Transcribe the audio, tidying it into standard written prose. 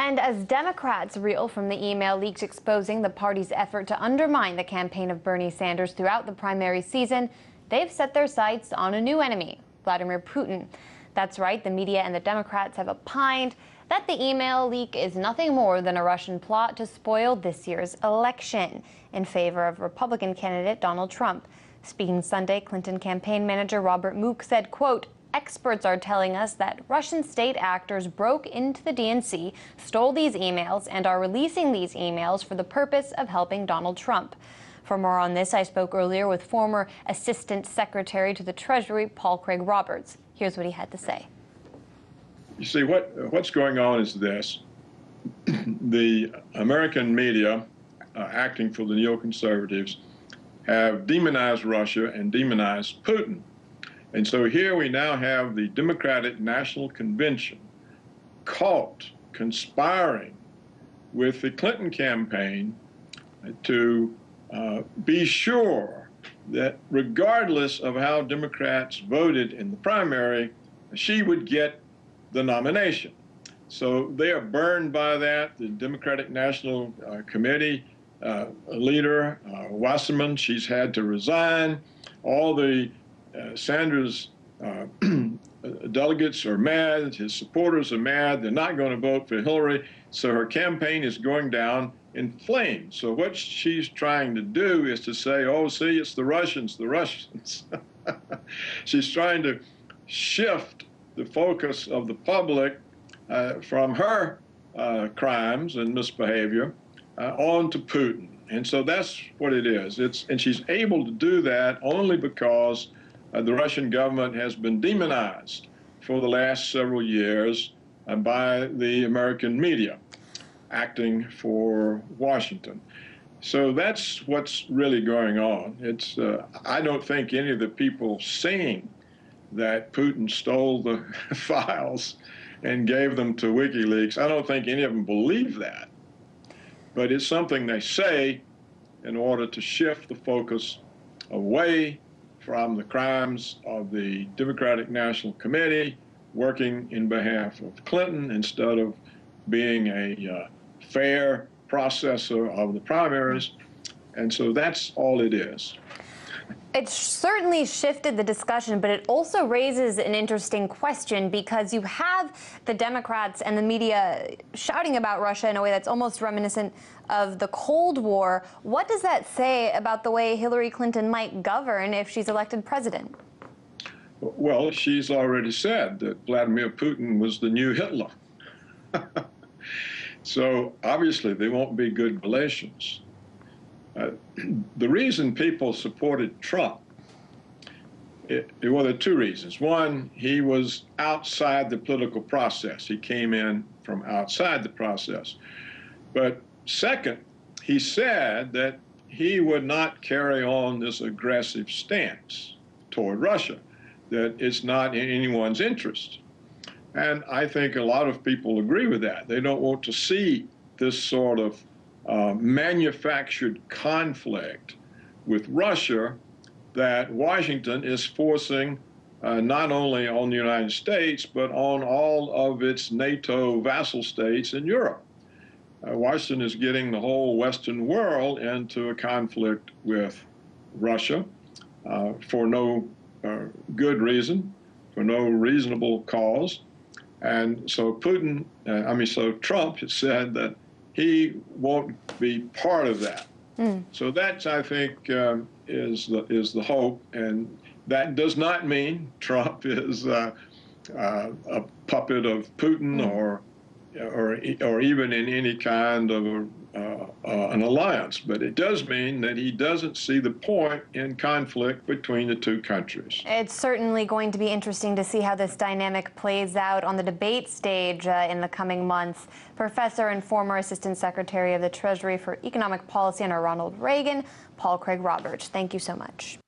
And as Democrats reel from the email leaks exposing the party's effort to undermine the campaign of Bernie Sanders throughout the primary season, they've set their sights on a new enemy, Vladimir Putin. That's right, the media and the Democrats have opined that the email leak is nothing more than a Russian plot to spoil this year's election in favor of Republican candidate Donald Trump. Speaking Sunday, Clinton campaign manager Robert Mook said, quote, "Experts are telling us that Russian state actors broke into the DNC, stole these emails, and are releasing these emails for the purpose of helping Donald Trump." For more on this, I spoke earlier with former Assistant Secretary to the Treasury, Paul Craig Roberts. Here's what he had to say. You see, what's going on is this. The American media, acting for the neoconservatives, have demonized Russia and demonized Putin. And so here we now have the Democratic National Convention caught conspiring with the Clinton campaign to be sure that regardless of how Democrats voted in the primary, she would get the nomination. So they are burned by that. The Democratic National Committee leader, Wasserman, she's had to resign. All the Sanders delegates are mad. His supporters are mad. They're not going to vote for Hillary. So her campaign is going down in flames. So what she's trying to do is to say, oh, see, it's the Russians, the Russians. She's trying to shift the focus of the public from her crimes and misbehavior on to Putin. And so that's what it is. And she's able to do that only because the Russian government has been demonized for the last several years by the American media, acting for Washington. So that's what's really going on. It's I don't think any of the people saying that Putin stole the files and gave them to WikiLeaks, I don't think any of them believe that. But it's something they say in order to shift the focus away from the crimes of the Democratic National Committee working in behalf of Clinton instead of being a fair processor of the primaries. And so that's all it is. It certainly shifted the discussion, but it also raises an interesting question because you have the Democrats and the media shouting about Russia in a way that's almost reminiscent of the Cold War. What does that say about the way Hillary Clinton might govern if she's elected president? Well, she's already said that Vladimir Putin was the new Hitler. So obviously there won't be good relations. The reason people supported Trump, well, there are two reasons. One, he was outside the political process. He came in from outside the process. But second, he said that he would not carry on this aggressive stance toward Russia, that it's not in anyone's interest. And I think a lot of people agree with that. They don't want to see this sort of manufactured conflict with Russia that Washington is forcing not only on the United States, but on all of its NATO vassal states in Europe. Washington is getting the whole Western world into a conflict with Russia for no good reason, for no reasonable cause. And so Trump has said that he won't be part of that. So that, I think, is the hope, and that does not mean Trump is a puppet of Putin or even in any kind of an alliance. But it does mean that he doesn't see the point in conflict between the two countries. It's certainly going to be interesting to see how this dynamic plays out on the debate stage in the coming months. Professor and former Assistant Secretary of the Treasury for Economic Policy under Ronald Reagan, Paul Craig Roberts, thank you so much.